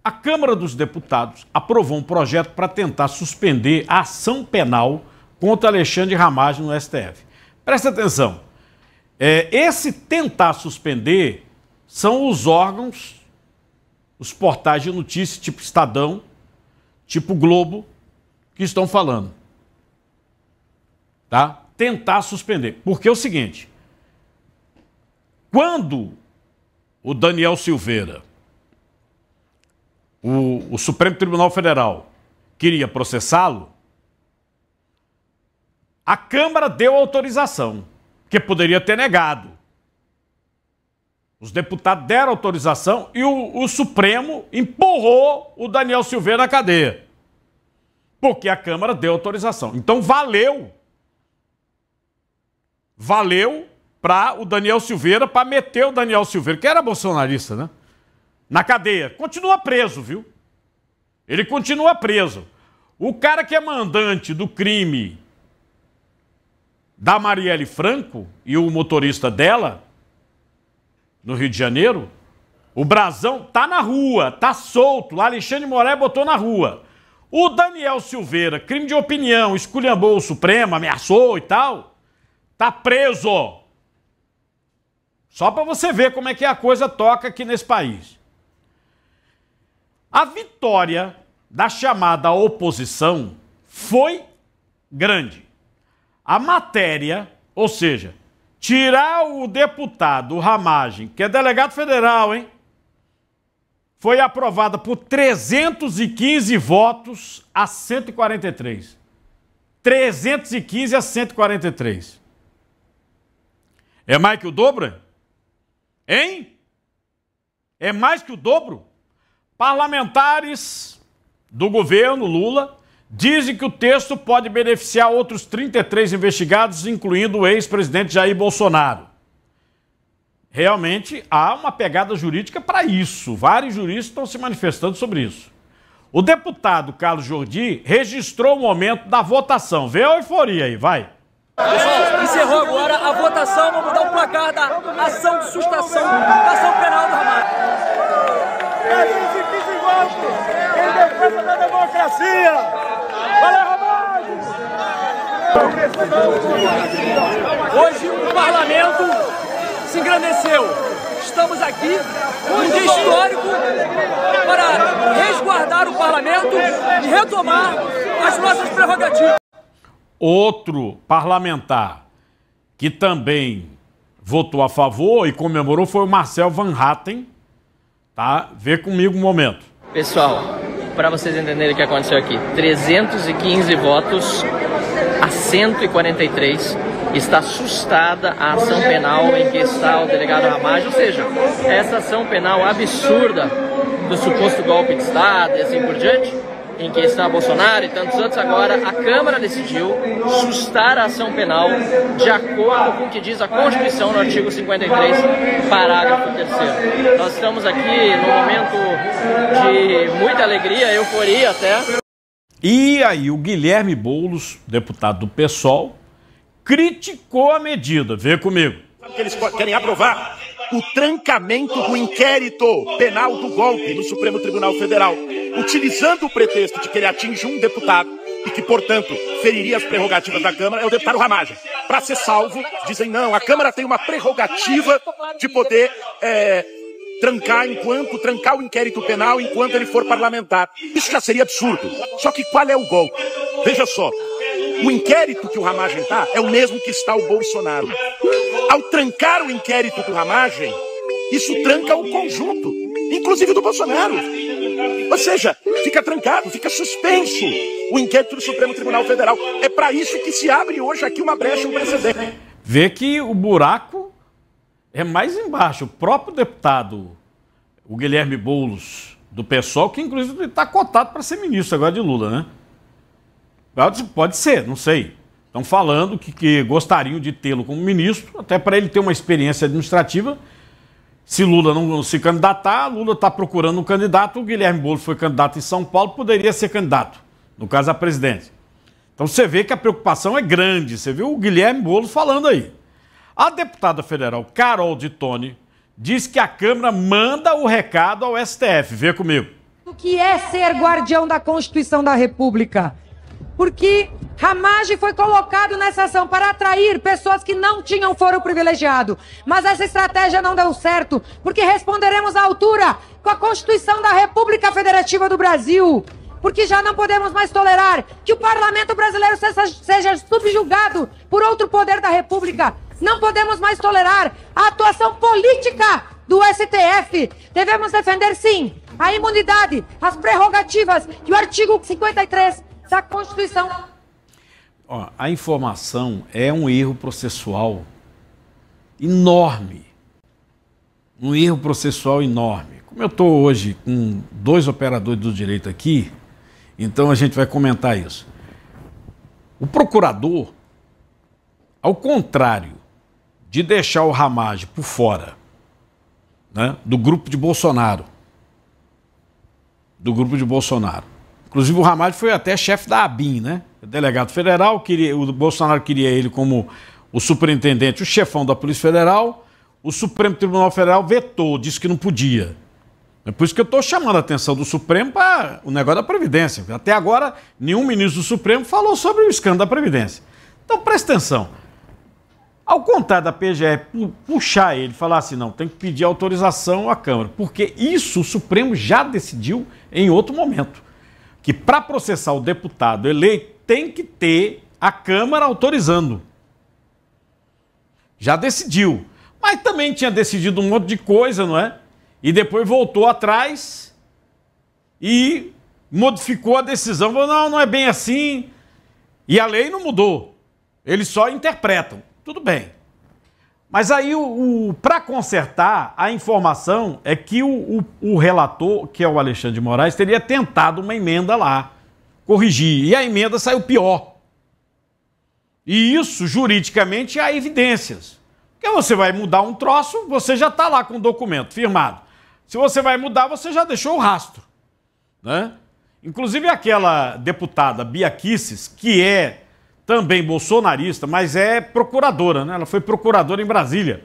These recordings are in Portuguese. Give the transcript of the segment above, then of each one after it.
A Câmara dos Deputados aprovou um projeto para tentar suspender a ação penal contra Alexandre Ramagem no STF. Presta atenção. Esse tentar suspender são os órgãos, os portais de notícias tipo Estadão, tipo Globo, que estão falando. Tá? Tentar suspender. Porque é o seguinte, quando o Daniel Silveira, o Supremo Tribunal Federal, queria processá-lo, a Câmara deu autorização, que poderia ter negado. Os deputados deram autorização e o Supremo empurrou o Daniel Silveira na cadeia. Porque a Câmara deu autorização. Então valeu. Valeu para o Daniel Silveira, para meter o Daniel Silveira, que era bolsonarista, né? Na cadeia. Continua preso, viu? Ele continua preso. O cara que é mandante do crime da Marielle Franco e o motorista dela, no Rio de Janeiro, o Brazão tá na rua, tá solto. O Alexandre Moraes botou na rua. O Daniel Silveira, crime de opinião, esculhambou o Supremo, ameaçou e tal, tá preso. Só para você ver como é que a coisa toca aqui nesse país. A vitória da chamada oposição foi grande. A matéria, ou seja, tirar o deputado Ramagem, que é delegado federal, hein? Foi aprovada por 315 votos a 143. 315 a 143. É mais que o dobro? Hein? É mais que o dobro? Parlamentares do governo Lula dizem que o texto pode beneficiar outros 33 investigados, incluindo o ex-presidente Jair Bolsonaro. Realmente há uma pegada jurídica para isso. Vários juristas estão se manifestando sobre isso. O deputado Carlos Jordi registrou o momento da votação. Vê a euforia aí, vai. Pessoal, encerrou agora a votação. Vamos dar o placar da ação de sustação da ação penal do Ramagem. Em defesa da democracia! Valeu, Ramagem! Hoje o parlamento se engrandeceu. Estamos aqui num dia histórico para resguardar o parlamento e retomar as nossas prerrogativas. Outro parlamentar que também votou a favor e comemorou foi o Marcel Van Hatten. Tá? Vê comigo um momento. Pessoal, para vocês entenderem o que aconteceu aqui, 315 votos a 143, está sustada a ação penal em que está o delegado Ramagem, ou seja, essa ação penal absurda do suposto golpe de Estado e assim por diante, em que está Bolsonaro e tantos outros, agora a Câmara decidiu sustar a ação penal de acordo com o que diz a Constituição no artigo 53, parágrafo 3º. Nós estamos aqui num momento de muita alegria, euforia até. E aí o Guilherme Boulos, deputado do PSOL, criticou a medida. Vê comigo. Que eles querem aprovar o trancamento do inquérito penal do golpe no Supremo Tribunal Federal, utilizando o pretexto de que ele atinge um deputado e que, portanto, feriria as prerrogativas da Câmara, é o deputado Ramagem. Para ser salvo, dizem, não, a Câmara tem uma prerrogativa de poder trancar o inquérito penal enquanto ele for parlamentar. Isso já seria absurdo. Só que qual é o golpe? Veja só, o inquérito que o Ramagem está é o mesmo que está o Bolsonaro. Ao trancar o inquérito do Ramagem, isso tranca o conjunto, inclusive do Bolsonaro. Ou seja, fica trancado, fica suspenso o inquérito do Supremo Tribunal Federal. É para isso que se abre hoje aqui uma brecha, um precedente. Vê que o buraco é mais embaixo. O próprio deputado, o Guilherme Boulos, do PSOL, que inclusive está cotado para ser ministro agora de Lula, né? Pode ser, não sei. Estão falando que gostariam de tê-lo como ministro, até para ele ter uma experiência administrativa. Se Lula não se candidatar, Lula está procurando um candidato, o Guilherme Boulos foi candidato em São Paulo, poderia ser candidato, no caso a presidente. Então você vê que a preocupação é grande, você viu o Guilherme Boulos falando aí. A deputada federal Carol de Tone diz que a Câmara manda o recado ao STF, vê comigo. que é ser guardião da Constituição da República. Porque Ramagem foi colocado nessa ação para atrair pessoas que não tinham foro privilegiado. Mas essa estratégia não deu certo, porque responderemos à altura com a Constituição da República Federativa do Brasil. Porque já não podemos mais tolerar que o parlamento brasileiro seja subjugado por outro poder da República. Não podemos mais tolerar a atuação política do STF. Devemos defender, sim, a imunidade, as prerrogativas e o artigo 53 da Constituição. Ó, a informação é um erro processual enorme. Um erro processual enorme. Como eu estou hoje com 2 operadores do direito aqui, então a gente vai comentar isso. O procurador, ao contrário de deixar o Ramagem por fora, né, do grupo de Bolsonaro, inclusive o Ramagem foi até chefe da ABIN, né? Delegado federal, o Bolsonaro queria ele como o superintendente, o chefão da Polícia Federal. O Supremo Tribunal Federal vetou, disse que não podia. É por isso que eu estou chamando a atenção do Supremo para o negócio da Previdência. Até agora, nenhum ministro do Supremo falou sobre o escândalo da Previdência. Então, presta atenção. Ao contrário da PGR puxar ele e falar assim, não, tem que pedir autorização à Câmara, porque isso o Supremo já decidiu em outro momento. Que para processar o deputado eleito tem que ter a Câmara autorizando. Já decidiu. Mas também tinha decidido um monte de coisa, não é? E depois voltou atrás e modificou a decisão. Falou, não, não é bem assim. E a lei não mudou. Eles só interpretam. Tudo bem. Mas aí, para consertar, a informação é que o relator, que é o Alexandre de Moraes, teria tentado uma emenda lá, corrigir. E a emenda saiu pior. E isso, juridicamente, há evidências. Porque você vai mudar um troço, você já está lá com o documento firmado. Se você vai mudar, você já deixou o rastro, né? Inclusive aquela deputada Bia Kicis, que é também bolsonarista, mas é procuradora, né? Ela foi procuradora em Brasília,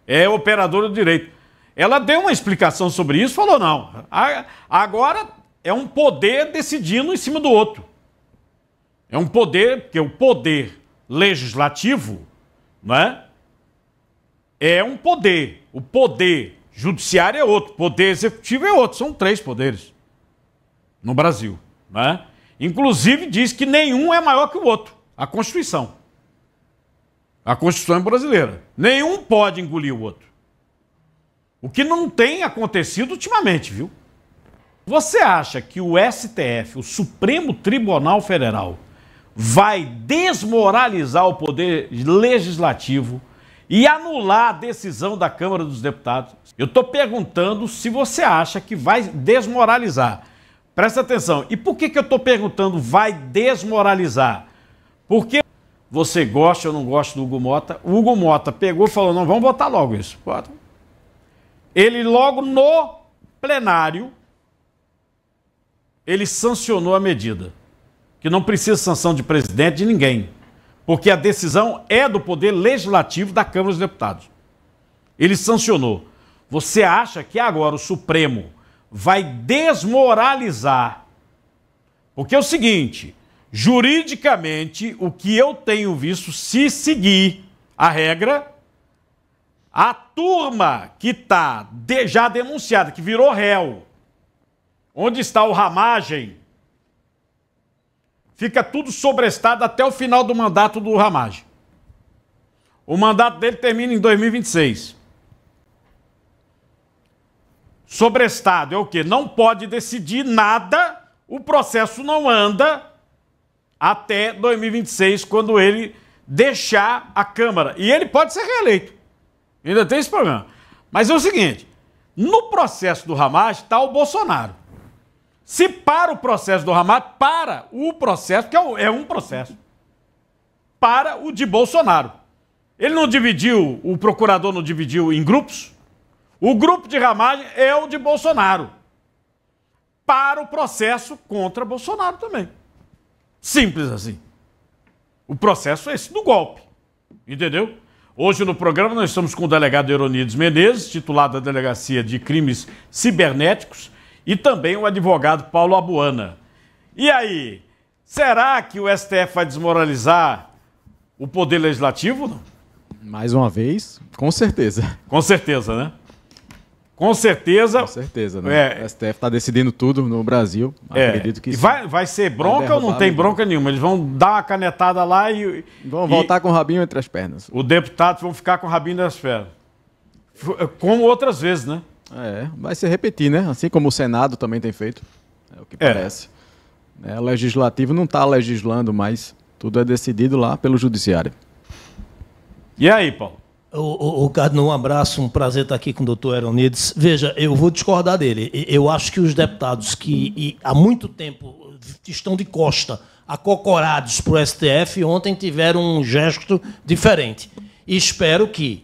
é operadora do direito. Ela deu uma explicação sobre isso, falou, não, agora é um poder decidindo em cima do outro. É um poder, porque o poder legislativo, né, é um poder. O poder judiciário é outro, o poder executivo é outro. São 3 poderes no Brasil, né? Inclusive diz que nenhum é maior que o outro. A Constituição. A Constituição brasileira. Nenhum pode engolir o outro. O que não tem acontecido ultimamente, viu? Você acha que o STF, o Supremo Tribunal Federal, vai desmoralizar o poder legislativo e anular a decisão da Câmara dos Deputados? Eu estou perguntando se você acha que vai desmoralizar. Presta atenção. E por que eu estou perguntando vai desmoralizar? Porque você gosta ou não gosta do Hugo Mota, o Hugo Mota pegou e falou, não, vamos votar logo isso. Ele logo no plenário, ele sancionou a medida. Que não precisa sanção de presidente, de ninguém. Porque a decisão é do poder legislativo da Câmara dos Deputados. Ele sancionou. Você acha que agora o Supremo vai desmoralizar? Porque é o seguinte... Juridicamente, o que eu tenho visto, se seguir a regra, a turma que está já denunciada, que virou réu, onde está o Ramagem, fica tudo sobrestado até o final do mandato do Ramagem. O mandato dele termina em 2026. Sobrestado é o quê? Não pode decidir nada, o processo não anda até 2026, quando ele deixar a Câmara. E ele pode ser reeleito. Ainda tem esse problema. Mas é o seguinte, no processo do Ramagem está o Bolsonaro. Se para o processo do Ramagem, para o processo, que é um processo, para o de Bolsonaro. Ele não dividiu, o procurador não dividiu em grupos? O grupo de Ramagem é o de Bolsonaro. Para o processo contra Bolsonaro também. Simples assim. O processo é esse do golpe. Entendeu? Hoje no programa nós estamos com o delegado Euronides Menezes, titular da Delegacia de Crimes Cibernéticos, e também o advogado Paulo Abuana. E aí, será que o STF vai desmoralizar o Poder Legislativo? Não? Mais uma vez, com certeza. Com certeza, né? Com certeza. Com certeza, né? O STF está decidindo tudo no Brasil. Acredito que sim. Vai ser bronca ou não tem bronca nenhuma? Eles vão dar uma canetada lá e... Vão voltar com o rabinho entre as pernas. Os deputados vão ficar com o rabinho entre as pernas. Como outras vezes, né? Vai se repetir, né? Assim como o Senado também tem feito. É o que parece. O Legislativo não está legislando mais. Tudo é decidido lá pelo Judiciário. E aí, Paulo? O Cardinal, um abraço, um prazer estar aqui com o doutor Eronides. Veja, eu vou discordar dele. Eu acho que os deputados que há muito tempo estão de costa, acocorados para o STF, ontem tiveram um gesto diferente. E espero que,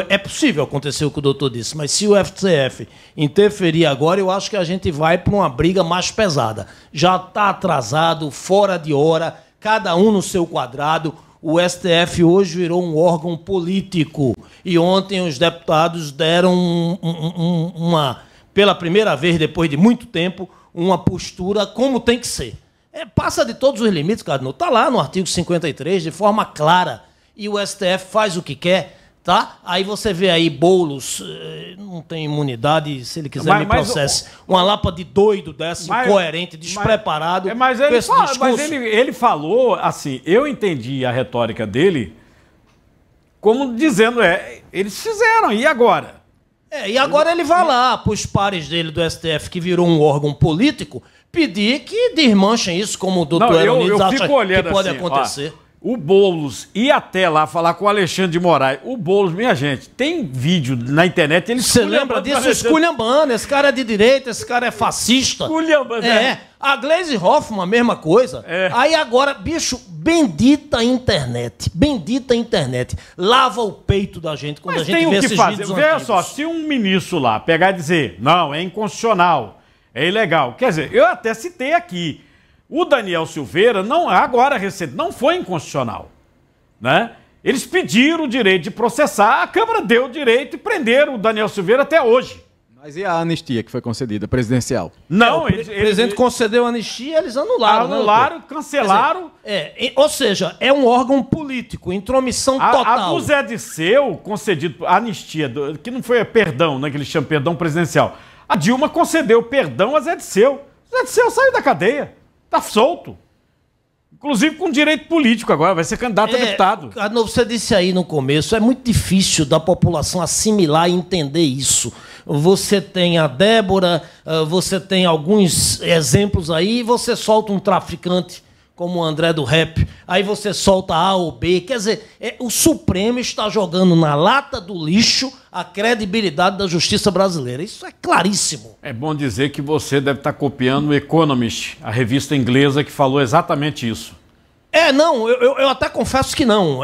é possível acontecer o que o doutor disse, mas se o STF interferir agora, eu acho que a gente vai para uma briga mais pesada. Já está atrasado, fora de hora, cada um no seu quadrado. O STF hoje virou um órgão político. E ontem os deputados deram pela primeira vez, depois de muito tempo, uma postura como tem que ser. Passa de todos os limites, Cardinal. Está lá no artigo 53, de forma clara. E o STF faz o que quer, tá? Aí você vê aí Boulos, não tem imunidade, se ele quiser me processe. Uma lapa de doido dessa, incoerente, despreparado. Mas ele falou, assim, eu entendi a retórica dele como dizendo, eles fizeram, e agora? E agora ele vai lá para os pares dele do STF, que virou um órgão político, pedir que desmanchem isso, como o doutor Eronides acha que pode acontecer. O Boulos ia até lá falar com o Alexandre de Moraes. O Boulos, minha gente, tem vídeo na internet. Você lembra disso? Esculhambando. Esse cara é de direita, esse cara é fascista. Esculhambando. A Gleisi Hoffmann, a mesma coisa. Aí agora, bicho, bendita internet. Bendita internet. Lava o peito da gente quando a gente vê esses vídeos antigos. Veja só, se um ministro lá pegar e dizer, não, é inconstitucional, é ilegal. Quer dizer, eu até citei aqui. O Daniel Silveira, agora recente, não foi inconstitucional, né? Eles pediram o direito de processar, a Câmara deu o direito e prenderam o Daniel Silveira até hoje. Mas e a anistia que foi concedida, presidencial? Não, o presidente concedeu a anistia, eles anularam. Anularam, cancelaram. Ou seja, é um órgão político, intromissão total. A do Zé Disseu, concedido a anistia, que não foi perdão, né, que eles chamam perdão presidencial. A Dilma concedeu perdão a Zé Disseu. Zé Disseu saiu da cadeia. Tá solto. Inclusive com direito político agora, vai ser candidato a deputado. Você disse aí no começo, é muito difícil da população assimilar e entender isso. Você tem a Débora, você tem alguns exemplos aí, você solta um traficante como o André do Rap, aí você solta A ou B. Quer dizer, o Supremo está jogando na lata do lixo a credibilidade da justiça brasileira. Isso é claríssimo. É bom dizer que você deve estar copiando o Economist, a revista inglesa que falou exatamente isso. Eu até confesso que não.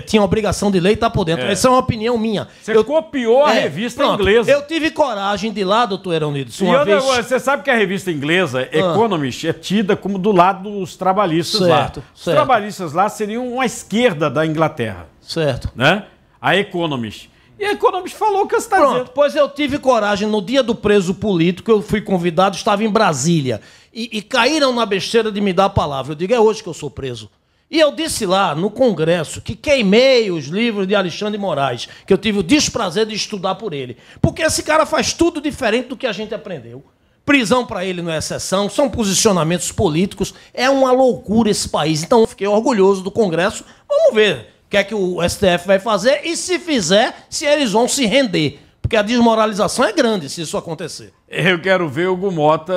Tinha obrigação de lei estar por dentro. Essa é uma opinião minha. Você copiou a revista inglesa. Eu tive coragem de ir lá, doutor Eronides, uma vez... Você sabe que a revista inglesa, Economist, é tida como do lado dos trabalhistas lá. Os trabalhistas lá seriam uma esquerda da Inglaterra. Certo. Né? A Economist. E a Economist falou o que você está dizendo. Pois eu tive coragem, no dia do preso político, eu fui convidado, estava em Brasília. E caíram na besteira de me dar a palavra. Eu digo, é hoje que eu sou preso. E eu disse lá, no Congresso, que queimei os livros de Alexandre de Moraes, que eu tive o desprazer de estudar por ele. Porque esse cara faz tudo diferente do que a gente aprendeu. Prisão para ele não é exceção, são posicionamentos políticos. É uma loucura esse país. Então eu fiquei orgulhoso do Congresso. Vamos ver o que é que o STF vai fazer e, se fizer, se eles vão se render. Porque a desmoralização é grande se isso acontecer. Eu quero ver o Hugo Mota,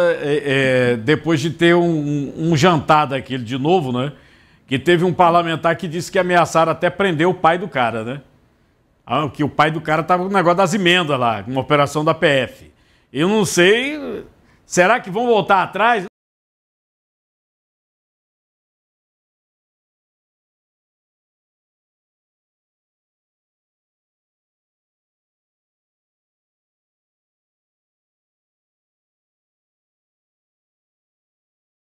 depois de ter um jantar daquele de novo, né? Que teve um parlamentar que disse que ameaçaram até prender o pai do cara, né? Que o pai do cara estava no negócio das emendas lá, uma operação da PF. Eu não sei, será que vão voltar atrás?